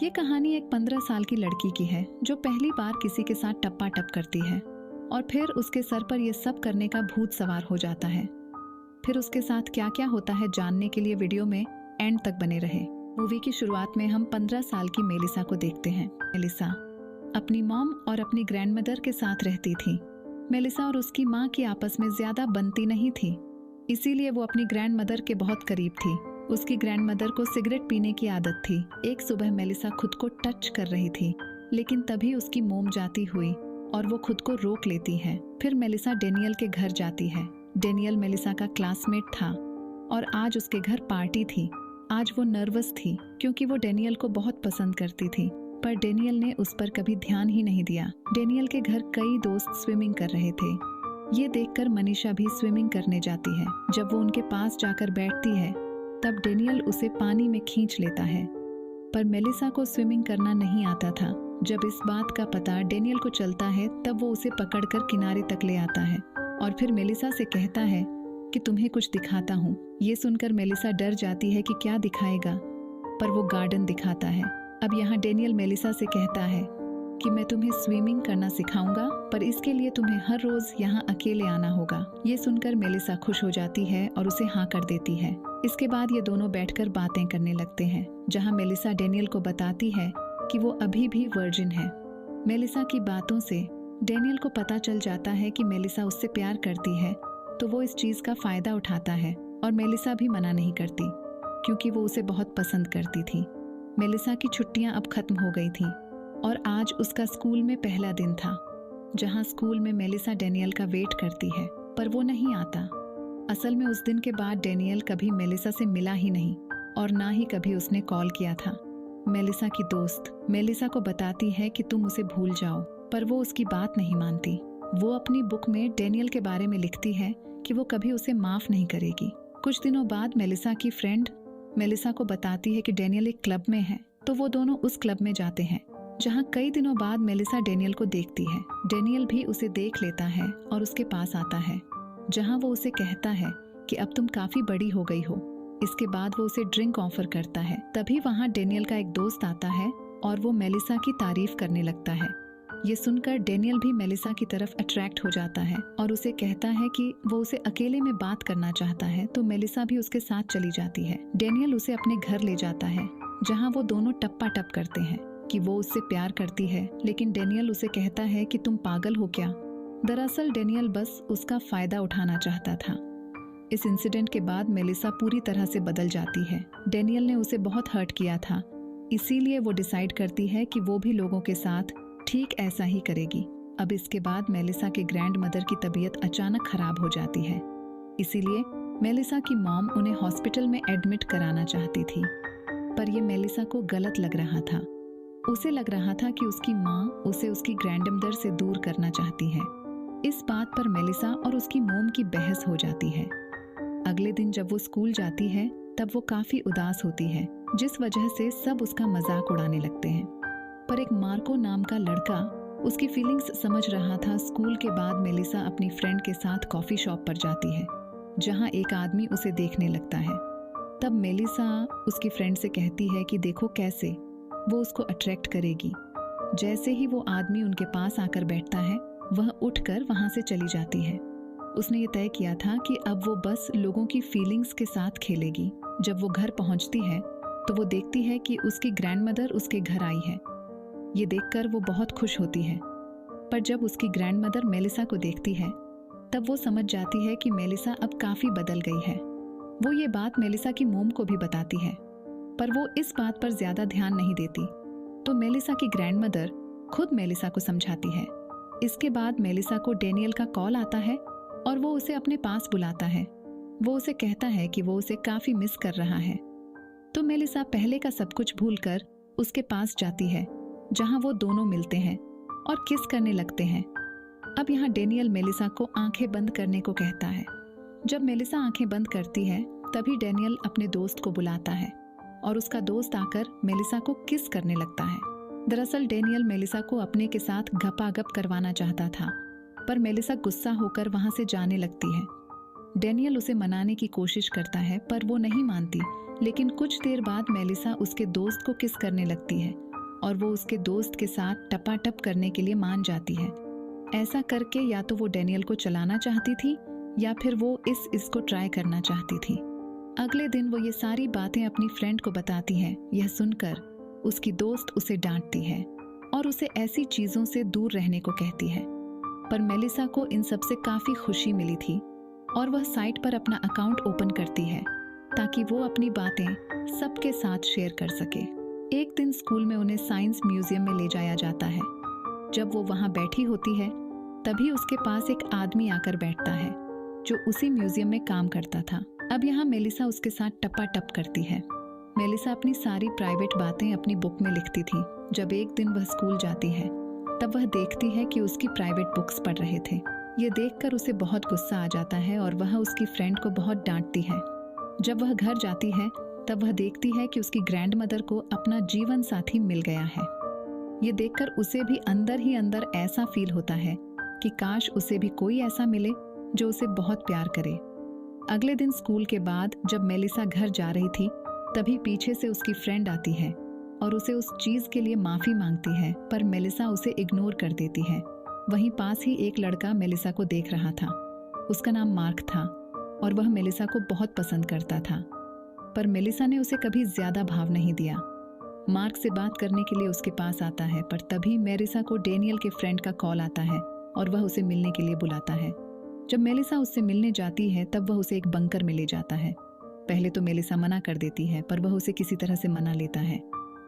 ये कहानी एक 15 साल की लड़की की है जो पहली बार किसी के साथ टप्पा टप करती है और फिर उसके सर पर यह सब करने का भूत सवार हो जाता है। फिर उसके साथ क्या क्या होता है जानने के लिए वीडियो में एंड तक बने रहे। मूवी की शुरुआत में हम 15 साल की मेलिसा को देखते हैं। मेलिसा अपनी मॉम और अपनी ग्रैंडमदर के साथ रहती थी। मेलिसा और उसकी माँ की आपस में ज्यादा बनती नहीं थी, इसीलिए वो अपनी ग्रैंडमदर के बहुत करीब थी। उसकी ग्रैंडमदर को सिगरेट पीने की आदत थी। एक सुबह मेलिसा खुद को टच कर रही थी, लेकिन तभी उसकी मोम जाती हुई और वो खुद को रोक लेती है। फिर मेलिसा डेनियल के घर जाती है। डेनियल मेलिसा का क्लासमेट था और आज उसके घर पार्टी थी। आज वो नर्वस थी क्योंकि वो डेनियल को बहुत पसंद करती थी, पर डेनियल ने उस पर कभी ध्यान ही नहीं दिया। डेनियल के घर कई दोस्त स्विमिंग कर रहे थे। ये देखकर मनीषा भी स्विमिंग करने जाती है। जब वो उनके पास जाकर बैठती है तब डेनियल उसे पानी में खींच लेता है, पर मेलिसा को स्विमिंग करना नहीं आता था। जब इस बात का पता डेनियल को चलता है तब वो उसे पकड़कर किनारे तक ले आता है और फिर मेलिसा से कहता है कि तुम्हें कुछ दिखाता हूँ। ये सुनकर मेलिसा डर जाती है कि क्या दिखाएगा, पर वो गार्डन दिखाता है। अब यहाँ डेनियल मेलिसा से कहता है कि मैं तुम्हें स्विमिंग करना सिखाऊंगा, पर इसके लिए तुम्हें हर रोज यहाँ अकेले आना होगा। ये सुनकर मेलिसा खुश हो जाती है और उसे हाँ कर देती है। इसके बाद ये दोनों बैठकर बातें करने लगते हैं, जहाँ मेलिसा डेनियल को बताती है कि वो अभी भी वर्जिन है। मेलिसा की बातों से डेनियल को पता चल जाता है कि मेलिसा उससे प्यार करती है, तो वो इस चीज का फायदा उठाता है और मेलिसा भी मना नहीं करती क्योंकि वो उसे बहुत पसंद करती थी। मेलिसा की छुट्टियां अब खत्म हो गई थी और आज उसका स्कूल में पहला दिन था, जहां स्कूल में मेलिसा डेनियल का वेट करती है, पर वो नहीं आता। असल में उस दिन के बाद डेनियल कभी मेलिसा से मिला ही नहीं और ना ही कभी उसने कॉल किया था। मेलिसा की दोस्त मेलिसा को बताती है कि तुम उसे भूल जाओ, पर वो उसकी बात नहीं मानती। वो अपनी बुक में डेनियल के बारे में लिखती है कि वो कभी उसे माफ नहीं करेगी। कुछ दिनों बाद मेलिसा की फ्रेंड मेलिसा को बताती है कि डेनियल एक क्लब में है, तो वो दोनों उस क्लब में जाते हैं, जहाँ कई दिनों बाद मेलिसा डेनियल को देखती है। डेनियल भी उसे देख लेता है और उसके पास आता है, जहाँ वो उसे कहता है कि अब तुम काफी बड़ी हो गई हो। इसके बाद वो उसे ड्रिंक ऑफर करता है। तभी वहाँ डेनियल का एक दोस्त आता है और वो मेलिसा की तारीफ करने लगता है। ये सुनकर डेनियल भी मेलिसा की तरफ अट्रैक्ट हो जाता है और उसे कहता है कि वो उसे अकेले में बात करना चाहता है, तो मेलिसा भी उसके साथ चली जाती है। डेनियल उसे अपने घर ले जाता है, जहाँ वो दोनों टप्पा टप करते हैं कि वो उससे प्यार करती है, लेकिन डेनियल उसे कहता है कि तुम पागल हो क्या। दरअसल डेनियल बस उसका फायदा उठाना चाहता था। इस इंसिडेंट के बाद मेलिसा पूरी तरह से बदल जाती है। डेनियल ने उसे बहुत हर्ट किया था, इसीलिए वो डिसाइड करती है कि वो भी लोगों के साथ ठीक ऐसा ही करेगी। अब इसके बाद मेलिसा के ग्रैंड मदर की तबीयत अचानक खराब हो जाती है, इसीलिए मेलिसा की मॉम उन्हें हॉस्पिटल में एडमिट कराना चाहती थी, पर ये मेलिसा को गलत लग रहा था। उसे लग रहा था कि उसकी माँ उसे उसकी ग्रैंड मदर से दूर करना चाहती है। इस बात पर मेलिसा और उसकी मोम की बहस हो जाती है। अगले दिन जब वो स्कूल जाती है तब वो काफी उदास होती है, जिस वजह से सब उसका मजाक उड़ाने लगते हैं। पर एक मार्को नाम का लड़का उसकी फीलिंग्स समझ रहा था। स्कूल के बाद मेलिसा अपनी फ्रेंड के साथ कॉफी शॉप पर जाती है, जहां एक आदमी उसे देखने लगता है। तब मेलिसा उसकी फ्रेंड से कहती है कि देखो कैसे वो उसको अट्रैक्ट करेगी। जैसे ही वो आदमी उनके पास आकर बैठता है, वह उठकर वहां से चली जाती है। उसने ये तय किया था कि अब वो बस लोगों की फीलिंग्स के साथ खेलेगी। जब वो घर पहुंचती है तो वो देखती है कि उसकी ग्रैंडमदर उसके घर आई है। ये देखकर वो बहुत खुश होती है, पर जब उसकी ग्रैंडमदर मेलिसा को देखती है तब वो समझ जाती है कि मेलिसा अब काफी बदल गई है। वो ये बात मेलिसा की मोम को भी बताती है, पर वो इस बात पर ज्यादा ध्यान नहीं देती। तो मेलिसा की ग्रैंडमदर खुद मेलिसा को समझाती है। इसके बाद मेलिसा को डेनियल का कॉल आता है और वो उसे अपने पास बुलाता है। वो उसे कहता है कि वो उसे काफी मिस कर रहा है। तो मेलिसा पहले का सब कुछ भूलकर उसके पास जाती है, जहां वो दोनों मिलते हैं और किस करने लगते हैं। अब यहाँ डेनियल मेलिसा को आंखें बंद करने को कहता है। जब मेलिसा आंखें बंद करती है तभी डेनियल अपने दोस्त को बुलाता है और उसका दोस्त आकर मेलिसा को किस करने लगता है। दरअसल डेनियल मेलिसा को अपने के साथ गपागप करवाना चाहता था, पर मेलिसा गुस्सा होकर वहां से जाने लगती है। डेनियल उसे मनाने की कोशिश करता है, पर वो नहीं मानती। लेकिन कुछ देर बाद मेलिसा उसके दोस्त को किस करने लगती है और वो उसके दोस्त के साथ टपाटप करने के लिए मान जाती है। ऐसा करके या तो वो डैनियल को चलाना चाहती थी या फिर वो इसको ट्राई करना चाहती थी। अगले दिन वो ये सारी बातें अपनी फ्रेंड को बताती है। यह सुनकर उसकी दोस्त उसे डांटती है और उसे ऐसी चीज़ों से दूर रहने को कहती है। पर मेलिसा को इन सब से काफ़ी खुशी मिली थी और वह साइट पर अपना अकाउंट ओपन करती है ताकि वो अपनी बातें सबके साथ शेयर कर सके। एक दिन स्कूल में उन्हें साइंस म्यूजियम में ले जाया जाता है। जब वो वहाँ बैठी होती है तभी उसके पास एक आदमी आकर बैठता है जो उसी म्यूजियम में काम करता था। अब यहाँ मेलिसा उसके साथ टपाटप करती है। मेलिसा अपनी सारी प्राइवेट बातें अपनी बुक में लिखती थी। जब एक दिन वह स्कूल जाती है तब वह देखती है कि उसकी प्राइवेट बुक्स पढ़ रहे थे। ये देखकर उसे बहुत गुस्सा आ जाता है और वह उसकी फ्रेंड को बहुत डांटती है। जब वह घर जाती है तब वह देखती है कि उसकी ग्रैंडमदर को अपना जीवन साथी मिल गया है। ये देखकर उसे भी अंदर ही अंदर ऐसा फील होता है कि काश उसे भी कोई ऐसा मिले जो उसे बहुत प्यार करे। अगले दिन स्कूल के बाद जब मेलिसा घर जा रही थी तभी पीछे से उसकी फ्रेंड आती है और उसे उस चीज के लिए माफी मांगती है, पर मेलिसा उसे इग्नोर कर देती है। वहीं पास ही एक लड़का मेलिसा को देख रहा था। उसका नाम मार्क था और वह मेलिसा को बहुत पसंद करता था, पर मेलिसा ने उसे कभी ज्यादा भाव नहीं दिया। मार्क से बात करने के लिए उसके पास आता है, पर तभी मेलिसा को डैनियल के फ्रेंड का कॉल आता है और वह उसे मिलने के लिए बुलाता है। जब मेलिसा उससे मिलने जाती है तब वह उसे एक बंकर में ले जाता है। पहले तो मेलिसा मना कर देती है, पर वह उसे किसी तरह से मना लेता है।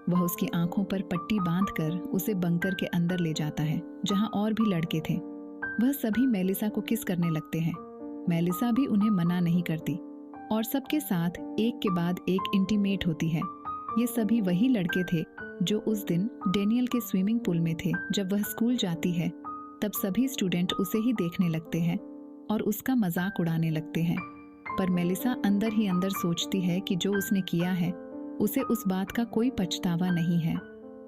वह उसकी आंखों पर पट्टी बांधकर उसे बंकर के अंदर ले जाता है जहां और भी लड़के थे। वह सभी मेलिसा को किस करने लगते हैं। मेलिसा भी उन्हें मना नहीं करती और सबके साथ एक के बाद एक इंटीमेट होती है। ये सभी वही लड़के थे जो उस दिन डैनियल के स्विमिंग पूल में थे। जब वह स्कूल जाती है तब सभी स्टूडेंट उसे ही देखने लगते हैं और उसका मजाक उड़ाने लगते हैं, पर मेलिसा अंदर ही अंदर सोचती है कि जो उसने किया है उसे उस बात का कोई पछतावा नहीं है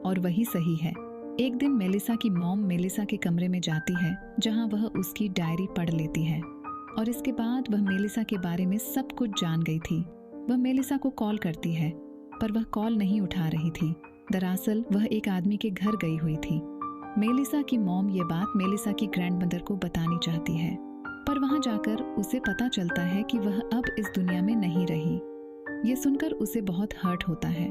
और वही सही है। एक दिन मेलिसा की मॉम मेलिसा के कमरे में जाती है जहां वह उसकी डायरी पढ़ लेती है और इसके बाद वह मेलिसा के बारे में सब कुछ जान गई थी। वह मेलिसा को कॉल करती है पर वह कॉल नहीं उठा रही थी। दरअसल वह एक आदमी के घर गई हुई थी। मेलिसा की मॉम ये बात मेलिसा की ग्रैंडमदर को बतानी चाहती है, पर वहां जाकर उसे पता चलता है कि वह अब इस दुनिया में नहीं रही। ये सुनकर उसे बहुत हर्ट होता है।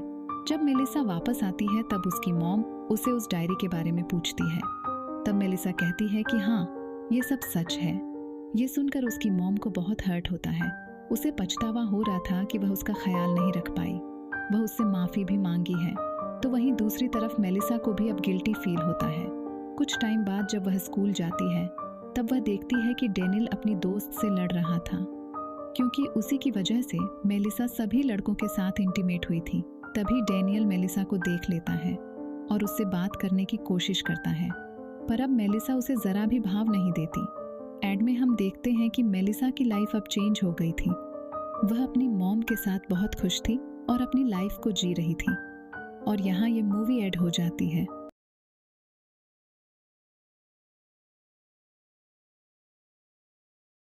जब मेलिसा वापस आती है तब उसकी मॉम उसे उस डायरी के बारे में पूछती है। तब मेलिसा कहती है कि हाँ, ये सब सच है। ये सुनकर उसकी मॉम को बहुत हर्ट होता है। उसे पछतावा हो रहा था कि वह उसका ख्याल नहीं रख पाई। वह उससे माफ़ी भी मांगी है। तो वहीं दूसरी तरफ मेलिसा को भी अब गिल्टी फील होता है। कुछ टाइम बाद जब वह स्कूल जाती है तब वह देखती है कि डैनियल अपनी दोस्त से लड़ रहा था, क्योंकि उसी की वजह से मेलिसा सभी लड़कों के साथ इंटीमेट हुई थी। तभी डैनियल मेलिसा को देख लेता है और उससे बात करने की कोशिश करता है, पर अब मेलिसा उसे ज़रा भी भाव नहीं देती। एड में हम देखते हैं कि मेलिसा की लाइफ अब चेंज हो गई थी। वह अपनी मॉम के साथ बहुत खुश थी और अपनी लाइफ को जी रही थी। और यहाँ ये मूवी ऐड हो जाती है।